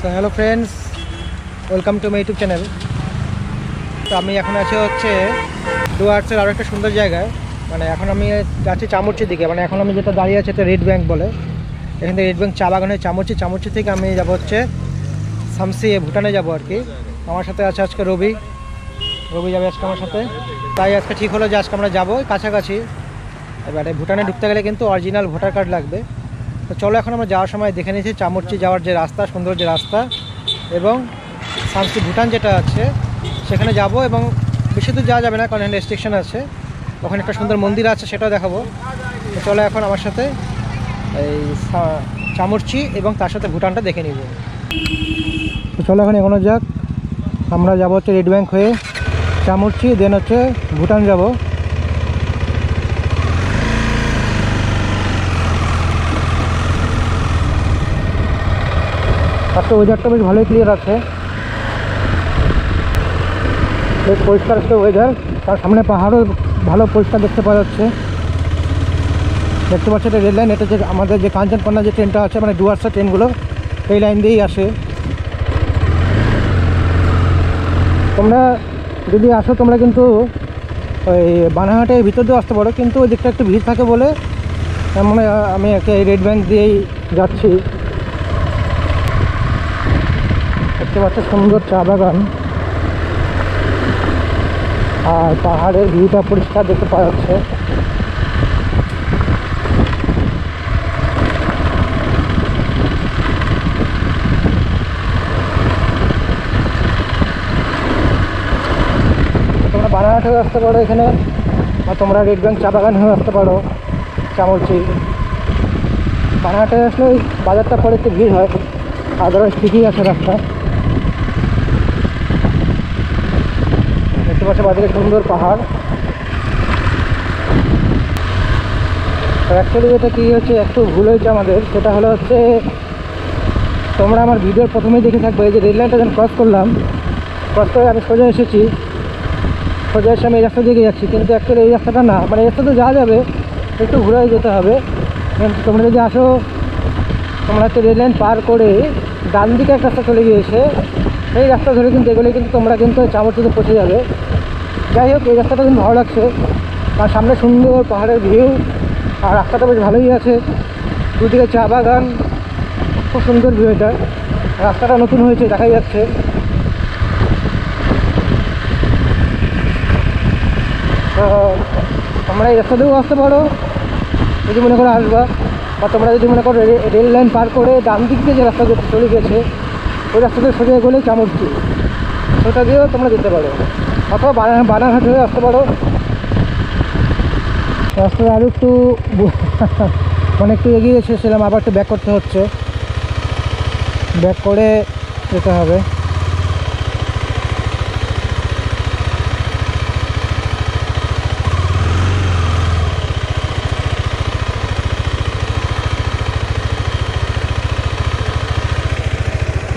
তো hello friends, welcome to my YouTube channel. তো আমি এখন আছি হচ্ছে ডুয়ার্সের আরও একটা সুন্দর জায়গায়। মানে এখন আমি যাচ্ছি চামুরচির দিকে। মানে এখন আমি যেটা দাঁড়িয়ে আছি এটা রেড ব্যাংক বলে। এখান থেকে রেড ব্যাংক চা বাগান হয়ে চামুরচি থেকে আমি যাবো হচ্ছে সামসি, ভুটানে যাবো আর কি। আমার সাথে আছে আজকে রবি যাবে আজকে আমার সাথে। তাই আজকে ঠিক হলো যে আজকে আমরা যাবো কাছাকাছি। এবারে ভুটানে ঢুকতে গেলে কিন্তু অরিজিনাল ভোটার কার্ড লাগবে। তো চলো এখন আমরা যাওয়ার সময় দেখে নিয়েছি চামুরচি যাওয়ার যে রাস্তা, সুন্দর যে রাস্তা, এবং সামসি ভুটান যেটা আছে সেখানে যাব। এবং বেশি দূর যাওয়া যাবে না কারণ এখানে রেস্ট্রিকশন আছে। ওখানে একটা সুন্দর মন্দির আছে, সেটাও দেখাবো। তো চলো এখন আমার সাথে এই চামুরচি এবং তার সাথে ভুটানটা দেখে নিব। তো চলো এখন এগোনো যাক। আমরা যাব হচ্ছে রেড ব্যাংক হয়ে চামুরচি, দেন হচ্ছে ভুটান যাব। আজকে ওয়েদারটা বেশ ভালোই ক্লিয়ার আছে, বেশ পরিষ্কার আছে ওয়েদার। তার সামনে পাহাড়ও ভালো পরিষ্কার দেখতে পাওয়া যাচ্ছে। দেখতে পাচ্ছি এটা রেল লাইন। এটা যে আমাদের যে কাঞ্চনকন্যা যে ট্রেনটা আছে, মানে ডুয়ার্সের ট্রেনগুলো এই লাইন দিয়েই আসে। তোমরা যদি আসো তোমরা কিন্তু ওই বানাহাটের ভিতর দিয়ে আসতে পারো, কিন্তু ওই দিকটা একটু ভিড় থাকে বলে মানে আমি একে রেড ব্যাংক দিয়েই যাচ্ছি। দেখতে পাচ্ছি সুন্দর চা বাগান আর পাহাড়ের ভিউটা পরিষ্কার দেখতে পাওয়া যাচ্ছে। তোমরা বানারহাট হয়ে আসতে পারো এখানে, বা তোমরা রেড ব্যাংক চা বাগান হয়ে আসতে পারো চামুরচি। বানারহাটে আসলে ওই বাজারটা পরে একটু ভিড় হয়, আদারওয়াইজ ঠিকই আছে রাস্তা। দেখতে পাচ্ছি বাজারে সুন্দর পাহাড়। অ্যাকচুয়ালি এটা কী হচ্ছে, একটু ভুল হয়েছে আমাদের। সেটা হলো হচ্ছে তোমরা আমার ভিডিওর প্রথমেই দেখে থাকবে, এই যে রেল লাইনটা যখন ক্রস করলাম, ক্রস করে আমি সোজা এসেছি, সোজা এসে আমি এই রাস্তা দিকে যাচ্ছি। কিন্তু অ্যাকচুয়ালি এই রাস্তাটা না, মানে এই রাস্তা তো যাওয়া যাবে, একটু ঘুরে যেতে হবে। কিন্তু তোমরা যদি আসো, তোমরা হচ্ছে রেল লাইন পার করে ডান দিকে একটা রাস্তা চলে গিয়েছে, এই রাস্তা ধরে কিন্তু এগুলো কিন্তু তোমরা কিন্তু চামুরচিতে পৌঁছে যাবে। যাই হোক, এই রাস্তাটা কিন্তু ভালো লাগছে, তার সামনে সুন্দর পাহাড়ের ভিউ, আর রাস্তাটা বেশ ভালোই আছে, দুদিকে চা বাগান, খুব সুন্দর ভিউ। এটা রাস্তাটা নতুন হয়েছে, দেখাই যাচ্ছে। তো তোমরা এই রাস্তা দিয়েও আসতে পারো যদি মনে করো আসবা, বা তোমরা যদি মনে করো রেল লাইন পার করে ডান দিক দিয়ে যে রাস্তা চলে গেছে ওই রাস্তাতে সোজা গেলে চামুরচি, সেটা দিয়েও তোমরা যেতে পারো। অথবা বানারহাট হয়ে আসতে পারো। রাস্তায় আরও একটু মানে একটু এগিয়ে এসেছিলাম, আবার একটু ব্যাক করতে হচ্ছে, ব্যাক করে যেতে হবে।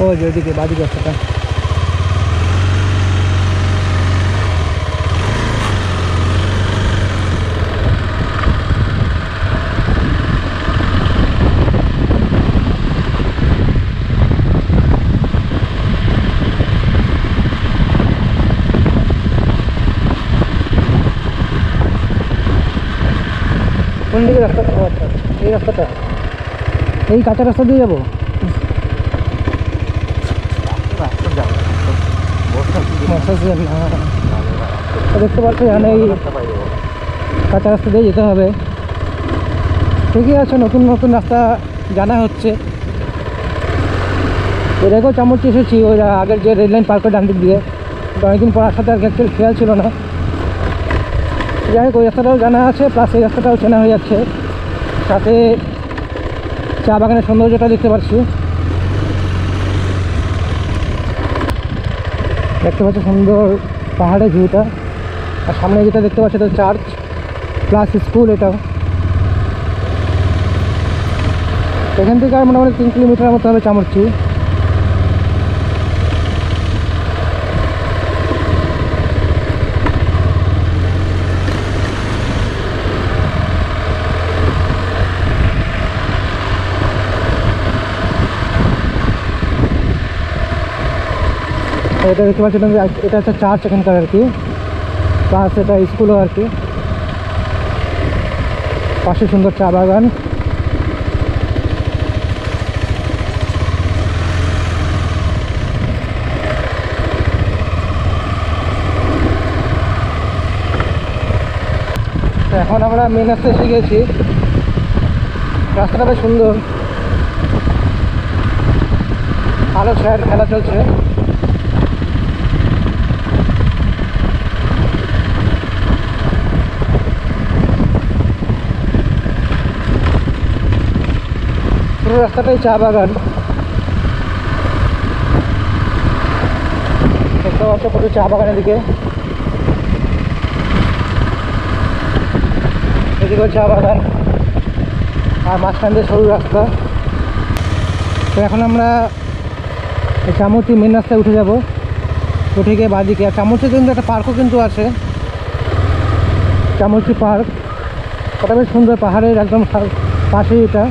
ও যে ওদিকে বাদিকে রাস্তাটা। কোন দিকে রাস্তা? আচ্ছা, এই রাস্তাটা, এই কাঁচা রাস্তা দিয়ে যাবো। দেখতে পাচ্ছি এখানে এই কাঁচা রাস্তা দিয়ে যেতে হবে। ঠিকই আছে, নতুন নতুন রাস্তা জানা হচ্ছে। এর আগেও চামুরচি এসেছি, ওই আগের যে রেল লাইন পার করে ডান দিক দিয়ে, অনেকদিন পর আসাতে আর অ্যাকচুয়ালি খেয়াল ছিল না। যাই হোক, ওই রাস্তাটাও জানা আছে, প্লাস এই রাস্তাটাও চেনা হয়ে যাচ্ছে, সাথে চা বাগানের সৌন্দর্যটা দেখতে পাচ্ছি। দেখতে পাচ্ছি সুন্দর পাহাড়ের ভিউটা, আর সামনে যেটা দেখতে পাচ্ছি এটা চার্চ প্লাস স্কুল। এটাও এখান থেকে আর মোটামুটি 3 কিলোমিটার মতো হবে চামুরচি। এটা দেখতে পাচ্ছেন, এটা হচ্ছে চার্চ এখানকার আর কি, প্লাস এটা স্কুলও আর কি। পাশে সুন্দর চা বাগান। এখন আমরা মেন রাস্তায় এসে গেছি। রাস্তাটা বেশ সুন্দর, আলো ছায়ার খেলা চলছে। পুরো রাস্তাটাই চা বাগান, দেখতে পাচ্ছ পুরো চা বাগানের দিকে, এদিকে চা বাগান আর মাঝখান দিয়ে সরু রাস্তা। তো এখন আমরা চামুচি মেন রাস্তায় উঠে যাব, উঠে গিয়ে বাদিকে। আর চামুচি কিন্তু একটা পার্কও কিন্তু আছে, চামুচি পার্ক। ওটা বেশ সুন্দর, পাহাড়ের একদম পাশেই এটা।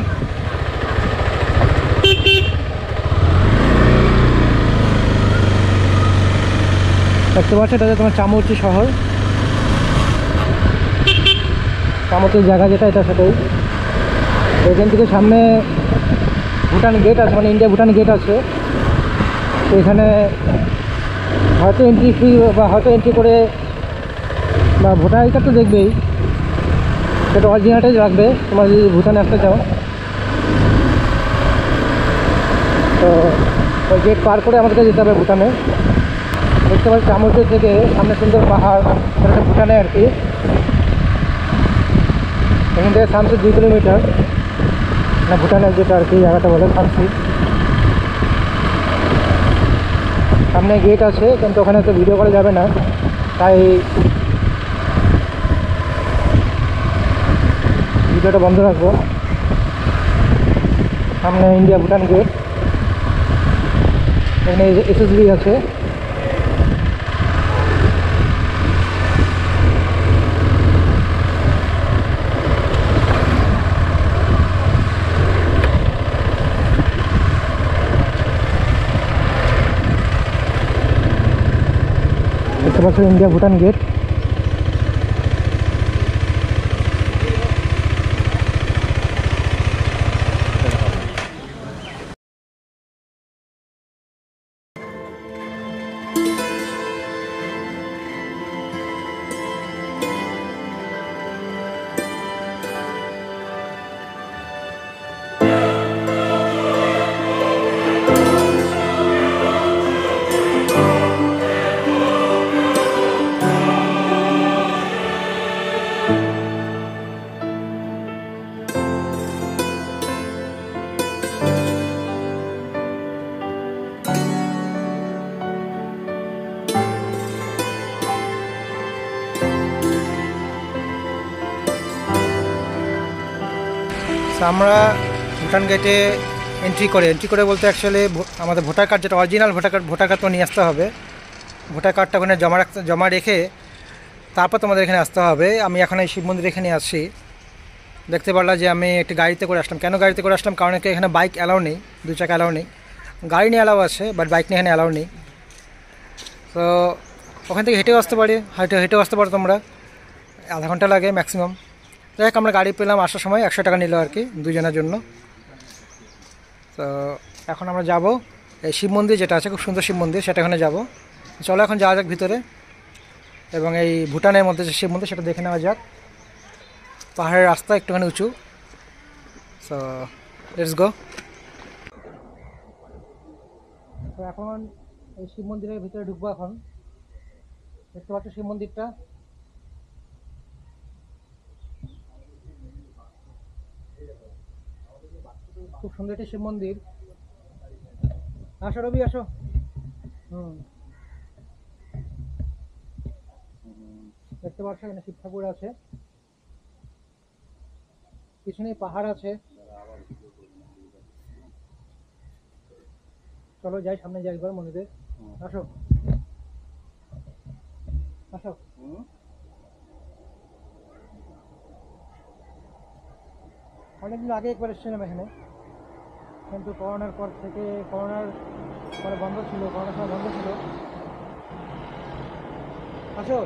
দেখতে পাচ্ছ এটা তোমার চামুচি শহর, চামুচির জায়গা যেটা এটা সেটাই। এখান থেকে সামনে ভুটান গেট আছে, মানে ইন্ডিয়া ভুটান গেট আছে। তো এখানে হয়তো এন্ট্রি ফি বা হয়তো এন্ট্রি করে বা ভোটার আই কার্ড তো দেখবেই, সেটা অরিজিনালটাই রাখবে তোমরা যদি ভুটানে আসতে চাও। তো ওই গেট পার করে আমাদেরকে যেতে হবে ভুটানে। দেখতে পাচ্ছি চামুচি থেকে সামনে সুন্দর পাহাড়, সেটা ভুটানে আর কি। এখান থেকে সামসি 2 কিলোমিটার, না ভুটানের যেটা আর কি জায়গাটা বলে সামসি। সামনে গেট আছে কিন্তু ওখানে তো ভিডিও করা যাবে না, তাই ভিডিওটা বন্ধ রাখবো। সামনে ইন্ডিয়া ভুটান গেট, এখানে এসএসবি আছে। দেখতে পাচ্ছ ইন্ডিয়া ভুটান গেট। আমরা ভুটান গেটে এন্ট্রি করে বলতে অ্যাকচুয়ালি আমাদের ভোটার কার্ড, যেটা অরিজিনাল ভোটার কার্ড তো নিয়ে আসতে হবে। ভোটার কার্ডটা ওখানে জমা রেখে তারপর তোমাদের এখানে আসতে হবে। আমি এখন এই শিব মন্দির এখানে আসছি। দেখতে পারলাম যে আমি একটি গাড়িতে করে আসলাম। কেন গাড়িতে করে আসলাম? কারণ এখানে বাইক অ্যালাউ নেই, 2 চাকা অ্যালাউ নেই। গাড়ি নিয়ে অ্যালাউ আছে, বাট বাইক নিয়ে এখানে অ্যালাউ নেই। তো ওখান থেকে হেঁটেও আসতে পারি, হেঁটেও আসতে পারো তোমরা, আধা ঘন্টা লাগে ম্যাক্সিমাম। যাই হোক, আমরা গাড়ি পেলাম আসার সময়, 100 টাকা নিল আর কি 2 জনের জন্য। তো এখন আমরা যাব এই শিব মন্দির যেটা আছে, খুব সুন্দর শিব মন্দির, সেটা এখানে যাব। চলো এখন যাওয়া যাক ভিতরে, এবং এই ভুটানের মধ্যে যে শিব মন্দির সেটা দেখে নেওয়া যাক। পাহাড়ের রাস্তা একটুখানি উঁচু। So let's go. তো এখন এই শিব মন্দিরের ভিতরে ঢুকবো। এখন দেখতে পাচ্ছ শিব মন্দিরটা, খুব সুন্দর একটি শিব মন্দির। আসো রবি, আসো। দেখতে পাচ্ছ এখানে শিব ঠাকুর আছে, পিছনে পাহাড় আছে। চলো যাই, সামনে যাই একবার মন্দিরে। আসো আসো। অনেকদিন আগে একবার এসেছিলাম এখানে, কিন্তু করোনার পরে বন্ধ ছিল, করোনার সময় বন্ধ ছিল। আসো।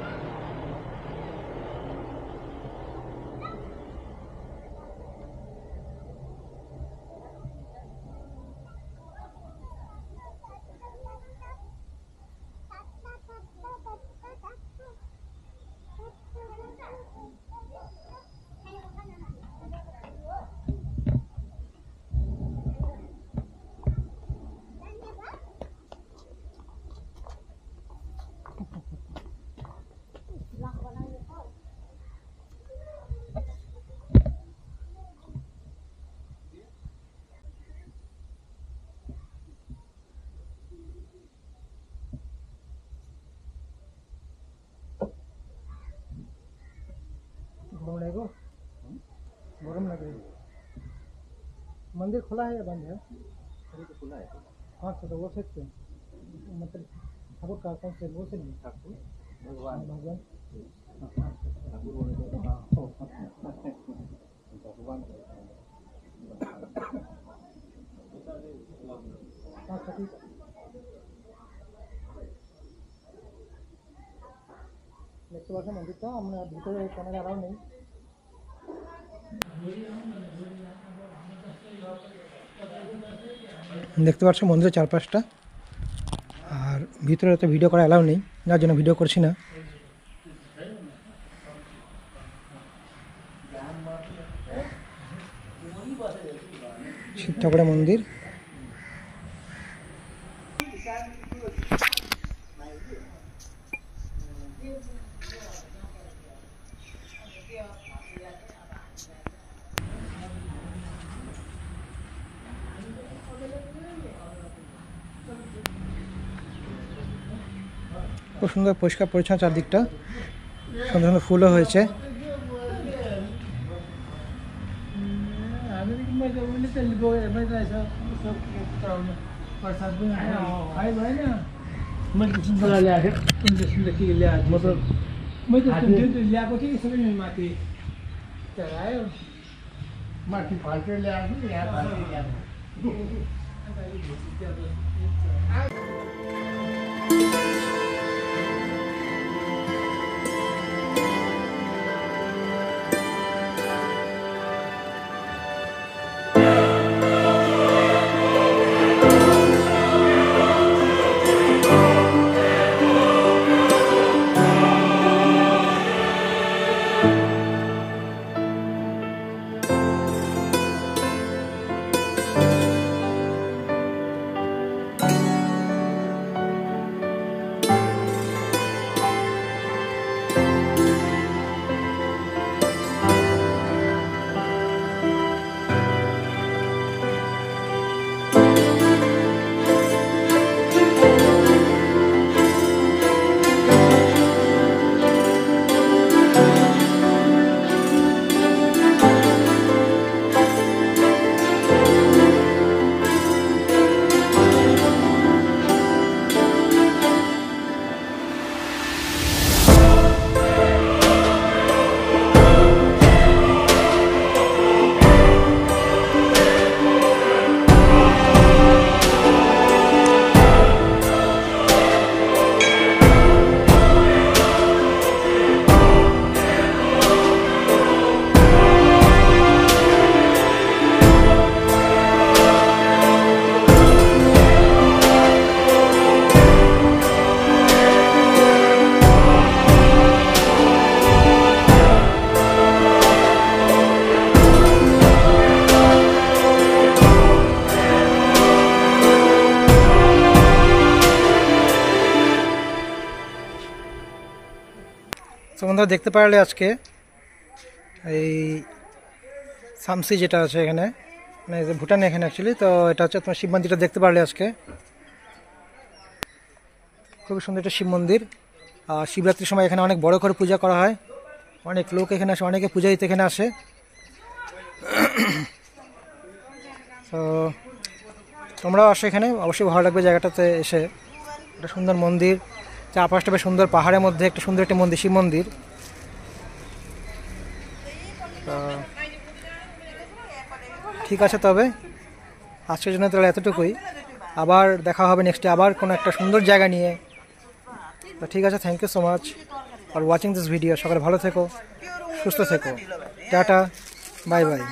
गरम लगेगा, गरम लग रही है। मंदिर खुला है या बंद है? अभी तो खुला है। हाँ तो वो से मतलब ठाकुर का कौन से वो से नहीं? ठाकुर भगवान भगवान ठाकुर बोले तो हाँ भगवान हाँ सही। দেখতে পাচ্ছেন মন্দিরটা, আমরা ভিতরে ক্যামেরা অ্যালাউ নেই। দেখতে পাচ্ছ মন্দিরের চারপাশটা, আর ভিতরে তো ভিডিও করা অ্যালাউ নেই, যার জন্য ভিডিও করছি না। শিব ঠাকুরের মন্দির। খুব সুন্দর পরিষ্কার পরিচ্ছন্ন চারদিকটা, সুন্দর সুন্দর ফুলও হয়েছে। তো বন্ধুরা দেখতে পারলে আজকে এই সামসি যেটা আছে এখানে, মানে ভুটানে এখানে অ্যাকচুয়ালি, তো এটা হচ্ছে তোমার শিব মন্দিরটা দেখতে পারলে আজকে। খুবই সুন্দর একটা শিব মন্দির। আর শিবরাত্রির সময় এখানে অনেক বড় করে পূজা করা হয়, অনেক লোক এখানে আসে, অনেকে পূজা দিতে এখানে আসে। তো তোমরাও আসো এখানে, অবশ্যই ভালো লাগবে জায়গাটাতে এসে। একটা সুন্দর মন্দির, চারপাশটা বেশ সুন্দর, পাহাড়ের মধ্যে একটা সুন্দর একটা মন্দির, শিব মন্দির। ঠিক আছে, তবে আজকের জন্য তাহলে এতটুকুই। আবার দেখা হবে নেক্সটে, আবার কোনো একটা সুন্দর জায়গা নিয়ে। তো ঠিক আছে, thank you so much for watching this video. সকালে ভালো থেকো, সুস্থ থেকো, টাটা, বাই বাই।